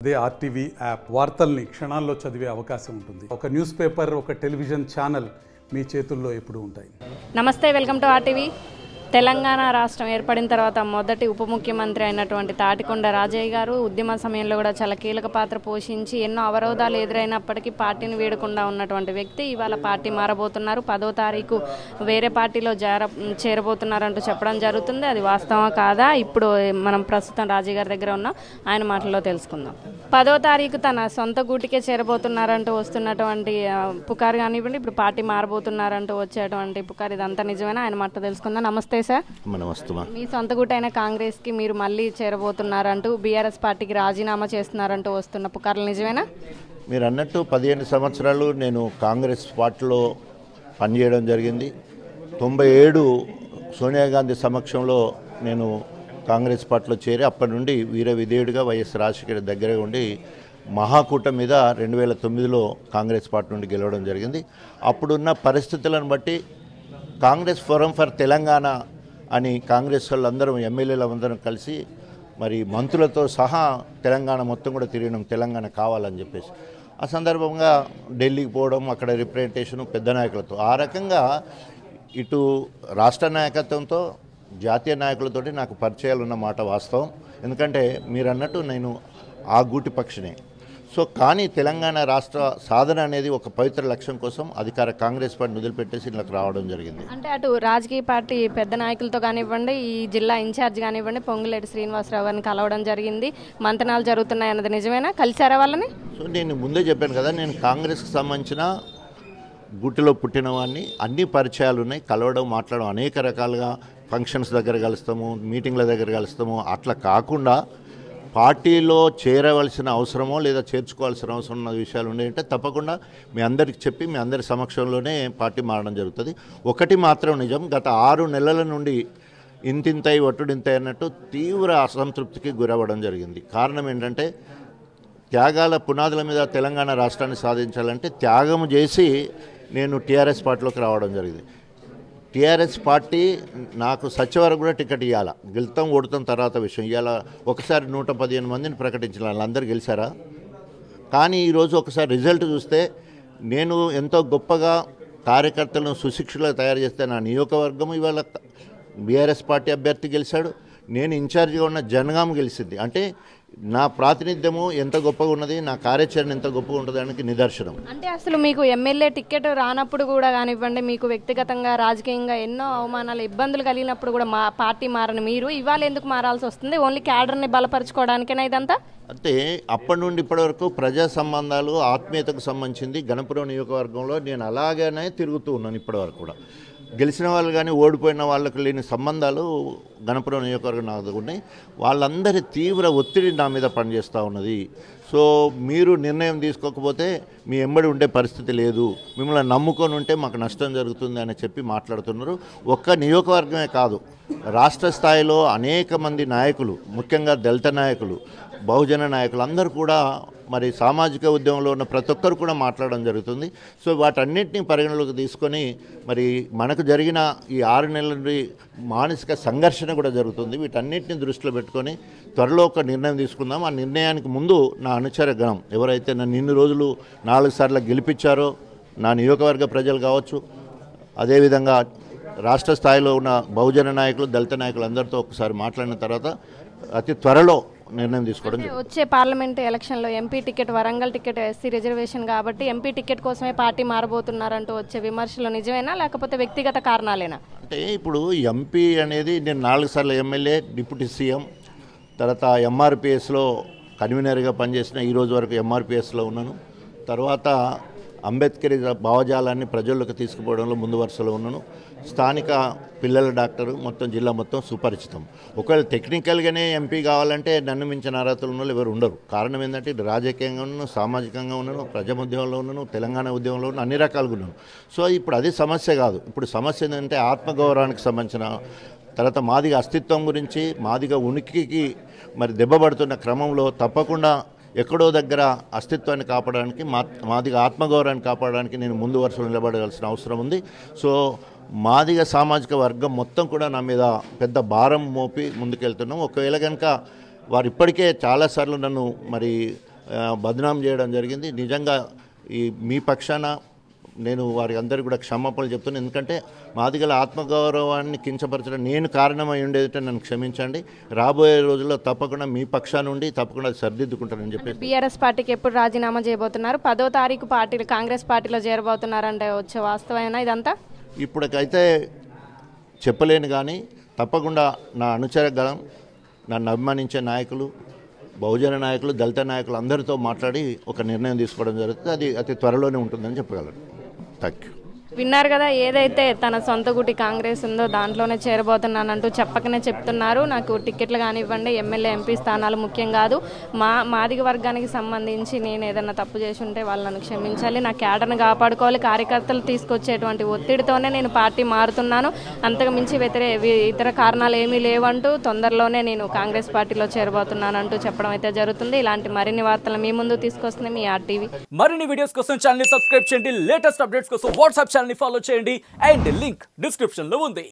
అదే RTV app వార్తల్ని క్షణాల్లో చదివే అవకాశం ఉంటుంది. ఒక న్యూస్ పేపర్, ఒక టెలివిజన్ ఛానల్ మీ చేతుల్లో ఎప్పుడూ ఉంటాయి. నమస్తే, వెల్కమ్ టు ఆర్టీవీ. తెలంగాణ రాష్ట్రం ఏర్పడిన తర్వాత మొదటి ఉప ముఖ్యమంత్రి అయినటువంటి తాటికొండ రాజయ్య గారు ఉద్యమ సమయంలో కూడా చాలా కీలక పాత్ర పోషించి ఎన్నో అవరోధాలు ఎదురైనప్పటికీ పార్టీని వీడకుండా ఉన్నటువంటి వ్యక్తి ఇవాళ పార్టీ మారబోతున్నారు. 10వ తారీఖు వేరే పార్టీలో చేరబోతున్నారంటూ చెప్పడం జరుగుతుంది. అది వాస్తవం కాదా? ఇప్పుడు మనం ప్రస్తుతం రాజయ్య గారి దగ్గర ఉన్నాం, ఆయన మాటల్లో తెలుసుకుందాం. 10వ తారీఖు తన సొంత గూటికే చేరబోతున్నారంటూ వస్తున్నటువంటి పుకారు కానివ్వండి, ఇప్పుడు పార్టీ మారబోతున్నారంటూ వచ్చేటువంటి పుకారు, ఇదంతా నిజమేనా? ఆయన మాట తెలుసుకుందాం. నమస్తే సార్. మీ సొంత గుట్టైన కాంగ్రెస్ కి మీరు మళ్ళీ చేరబోతున్నారంటూ బీఆర్ఎస్ పార్టీకి రాజీనామా చేస్తున్నారంటూ వస్తున్న పుకార్లు నిజమేనా? మీరు అన్నట్టు 15 సంవత్సరాలు నేను కాంగ్రెస్ పార్టీలో పనిచేయడం జరిగింది. 97 సోనియా గాంధీ సమక్షంలో నేను కాంగ్రెస్ పార్టీలో చేరి అప్పటి నుండి వీర విధేయుడిగా వైఎస్ రాజశేఖర్ దగ్గర ఉండి మహాకూటమి మీద 2009లో కాంగ్రెస్ పార్టీ నుండి గెలవడం జరిగింది. అప్పుడున్న పరిస్థితులను బట్టి కాంగ్రెస్ ఫోరం ఫర్ తెలంగాణ అని కాంగ్రెస్ వాళ్ళందరూ ఎమ్మెల్యేలందరం కలిసి మరి మంత్రులతో సహా తెలంగాణ మొత్తం కూడా తిరిగినాం, తెలంగాణ కావాలని చెప్పేసి. ఆ సందర్భంగా ఢిల్లీకి పోవడం, అక్కడ రిప్రజెంటేషన్ పెద్ద నాయకులతో, ఆ రకంగా ఇటు రాష్ట్ర నాయకత్వంతో జాతీయ నాయకులతోటి నాకు పరిచయాలు ఉన్న మాట వాస్తవం. ఎందుకంటే మీరు అన్నట్టు నేను ఆ గూటి పక్షినే. సో కానీ తెలంగాణ రాష్ట్ర సాధన అనేది ఒక పవిత్ర లక్ష్యం కోసం అధికార కాంగ్రెస్ పార్టీని వదిలిపెట్టేసి ఇళ్ళకి రావడం జరిగింది. అంటే అటు రాజకీయ పార్టీ పెద్ద నాయకులతో కానివ్వండి, ఈ జిల్లా ఇన్ఛార్జ్ కానివ్వండి, పొంగులేటి శ్రీనివాసరావు గారిని కలవడం జరిగింది, మంతనాలు జరుగుతున్నాయి అన్నది నిజమేనా? కలిసారా వాళ్ళని? సో నేను ముందే చెప్పాను కదా, నేను కాంగ్రెస్కి సంబంధించిన గుట్టిలో పుట్టిన వాడిని, అన్ని పరిచయాలు ఉన్నాయి, కలవడం, మాట్లాడడం, అనేక రకాలుగా ఫంక్షన్స్ దగ్గర కలుస్తాము, మీటింగ్ల దగ్గర కలుస్తాము. అట్లా కాకుండా పార్టీలో చేరవలసిన అవసరమో లేదా చేర్చుకోవాల్సిన అవసరం ఉన్న విషయాలు ఉన్నాయంటే తప్పకుండా మీ అందరికి చెప్పి మీ అందరి సమక్షంలోనే పార్టీ మారడం జరుగుతుంది. ఒకటి మాత్రం నిజం, గత 6 నెలల నుండి ఇంతింతై ఒట్టుడింతై అన్నట్టు తీవ్ర అసంతృప్తికి గురవ్వడం జరిగింది. కారణం ఏంటంటే త్యాగాల పునాదుల మీద తెలంగాణ రాష్ట్రాన్ని సాధించాలంటే త్యాగం చేసి నేను టీఆర్ఎస్ పార్టీలోకి రావడం జరిగింది. టీఆర్ఎస్ పార్టీ నాకు సచివరకు కూడా టికెట్ ఇవ్వాలా, గెలుతాం ఓడుతాం తర్వాత విషయం. ఇవాళ ఒకసారి 115 మందిని ప్రకటించిన వాళ్ళందరూ గెలిచారా? కానీ ఈరోజు ఒకసారి రిజల్ట్ చూస్తే నేను ఎంతో గొప్పగా కార్యకర్తలను సుశిక్షులుగా తయారు చేస్తే నా నియోజకవర్గం ఇవాళ బీఆర్ఎస్ పార్టీ అభ్యర్థి గెలిచాడు, నేను ఇన్ఛార్జిగా ఉన్న జనగాం గెలిచింది. అంటే నా ప్రాతినిధ్యము ఎంత గొప్పగా ఉన్నది, నా కార్యాచరణ ఎంత గొప్పగా ఉంటుందానికి నిదర్శనం. అంటే అసలు మీకు ఎమ్మెల్యే టికెట్ రానప్పుడు కూడా కానివ్వండి, మీకు వ్యక్తిగతంగా రాజకీయంగా ఎన్నో అవమానాలు, ఇబ్బందులు కలిగినప్పుడు కూడా మా పార్టీ మారని మీరు ఇవాళ ఎందుకు మారాల్సి వస్తుంది? ఓన్లీ క్యాడర్ని బలపరచుకోవడానికేనా ఇదంతా? అంటే అప్పటి నుండి ఇప్పటి వరకు ప్రజా సంబంధాలు, ఆత్మీయతకు సంబంధించింది గణపురం నియోజకవర్గంలో నేను అలాగనే తిరుగుతూ ఉన్నాను. ఇప్పటివరకు కూడా గెలిచిన వాళ్ళు కానీ ఓడిపోయిన వాళ్ళకు లేని సంబంధాలు గణపురం నియోజకవర్గం నాకు ఉన్నాయి. వాళ్ళందరి తీవ్ర ఒత్తిడి నా మీద పనిచేస్తూ ఉన్నది. సో మీరు నిర్ణయం తీసుకోకపోతే మీ ఎంబడి ఉండే పరిస్థితి లేదు, మిమ్మల్ని నమ్ముకొని ఉంటే మాకు నష్టం జరుగుతుంది అని చెప్పి మాట్లాడుతున్నారు. ఒక్క నియోజకవర్గమే కాదు, రాష్ట్ర స్థాయిలో అనేక మంది నాయకులు, ముఖ్యంగా దళిత నాయకులు, బహుజన నాయకులు అందరూ కూడా మరి సామాజిక ఉద్యమంలో ఉన్న ప్రతి ఒక్కరు కూడా మాట్లాడడం జరుగుతుంది. సో వాటన్నిటిని పరిగణలోకి తీసుకొని మరి మనకు జరిగిన ఈ 6 నెలల నుండి మానసిక సంఘర్షణ కూడా జరుగుతుంది. వీటన్నిటిని దృష్టిలో పెట్టుకొని త్వరలో ఒక నిర్ణయం తీసుకుందాం. ఆ నిర్ణయానికి ముందు నా అనుచర గణం ఎవరైతే నన్ను ఇన్ని రోజులు 4 సార్లు గెలిపించారో, నా నియోజకవర్గ ప్రజలు కావచ్చు, అదేవిధంగా రాష్ట్ర స్థాయిలో ఉన్న బహుజన నాయకులు, దళిత నాయకులు అందరితో ఒకసారి మాట్లాడిన తర్వాత అతి త్వరలో నిర్ణయం తీసుకోవడం. వచ్చే పార్లమెంట్ ఎలక్షన్లో MP ticket, Warangal ticket SC reservation కాబట్టి ఎంపీ టికెట్ కోసమే పార్టీ మారబోతున్నారంటూ వచ్చే విమర్శలు నిజమేనా, లేకపోతే వ్యక్తిగత కారణాలేనా? అంటే ఇప్పుడు ఎంపీ అనేది నేను 4 సార్లు ఎమ్మెల్యే, డిప్యూటీ సీఎం, తర్వాత ఎంఆర్పిఎస్లో కన్వీనర్గా పనిచేసిన, ఈరోజు వరకు ఎంఆర్పిఎస్లో ఉన్నాను. తర్వాత అంబేద్కర్ భావజాలాన్ని ప్రజల్లోకి తీసుకుపోవడంలో ముందు వరుసలో ఉన్నాను. స్థానిక పిల్లల డాక్టరు, మొత్తం జిల్లా మొత్తం సుపరిచితం. ఒకవేళ టెక్నికల్గానే ఎంపీ కావాలంటే నన్ను మించిన అర్హతలు ఉన్న వాళ్ళు ఎవరు ఉండరు. కారణం ఏంటంటే రాజకీయంగా ఉన్నాను, సామాజికంగా ఉన్నాను, ప్రజాఉద్యమంలో ఉన్నాను, తెలంగాణ ఉద్యమంలో ఉన్నాను, అన్ని రకాలుగా ఉన్నాను. సో ఇప్పుడు అది సమస్య కాదు. ఇప్పుడు సమస్య ఏంటంటే ఆత్మగౌరవానికి సంబంధించిన, తర్వాత మాదిగ అస్తిత్వం గురించి, మాదిగ ఉనికికి మరి దెబ్బపడుతున్న క్రమంలో తప్పకుండా ఎక్కడో దగ్గర అస్తిత్వాన్ని కాపాడడానికి, మాదిగ ఆత్మగౌరవాన్ని కాపాడడానికి నేను ముందు వరుసలో నిలబడాల్సిన అవసరం ఉంది. సో మాదిగ సామాజిక వర్గం మొత్తం కూడా నా మీద పెద్ద భారం మోపి ముందుకెళ్తున్నాం. ఒకవేళ కనుక వారు ఇప్పటికే చాలాసార్లు నన్ను మరి బదనాం చేయడం జరిగింది. నిజంగా మీ పక్షాన నేను వారి అందరికీ కూడా క్షమాపణలు చెప్తున్నాను. ఎందుకంటే మాదిగల ఆత్మగౌరవాన్ని కించపరచడం నేను కారణమై ఉండేదంటే నన్ను క్షమించండి. రాబోయే రోజుల్లో తప్పకుండా మీ పక్షాన ఉండి తప్పకుండా సరిదిద్దుకుంటానని చెప్పి. బీఆర్ఎస్ పార్టీకి ఎప్పుడు రాజీనామా చేయబోతున్నారు? 10వ తారీఖు కాంగ్రెస్ పార్టీలో చేరబోతున్నారంటే వచ్చే వాస్తవమేనా ఇదంతా? ఇప్పటికైతే చెప్పలేను, కానీ తప్పకుండా నా అనుచరగలం, నన్ను అభిమానించే నాయకులు, బహుజన నాయకులు, దళిత నాయకులు అందరితో మాట్లాడి ఒక నిర్ణయం తీసుకోవడం జరుగుతుంది. అది అతి త్వరలోనే ఉంటుందని చెప్పగలను. Thank you. విన్నారు కదా, ఏదైతే తన సొంత గుటి కాంగ్రెస్ ఉందో దాంట్లోనే చేరబోతున్నానంటూ చెప్పకనే చెప్తున్నారు. నాకు టికెట్లు కానివ్వండి, ఎమ్మెల్యే ఎంపీ స్థానాలు ముఖ్యం కాదు, మాదిగ వర్గానికి సంబంధించి నేను ఏదైనా తప్పు చేసి ఉంటే వాళ్ళను క్షమించాలి, నా క్యాడర్ను కాపాడుకోవాలి, కార్యకర్తలు తీసుకొచ్చేటువంటి ఒత్తిడితోనే నేను పార్టీ మారుతున్నాను, అంతకు మించి ఇతర కారణాలు ఏమీ లేవంటూ తొందరలోనే నేను కాంగ్రెస్ పార్టీలో చేరబోతున్నానంటూ చెప్పడం అయితే జరుగుతుంది. ఇలాంటి మరిన్ని వార్తలు మీ ముందు తీసుకొస్తుంది మీ RTV. మరిన్ని వీడియోస్ కోసం ఛానల్ ని సబ్స్క్రైబ్ చేయండి. లేటెస్ట్ అప్డేట్స్ కోసం వాట్సాప్ ఛానల్ ని ఫాలో చేయండి. అండ్ లింక్ డిస్క్రిప్షన్ లో ఉంది.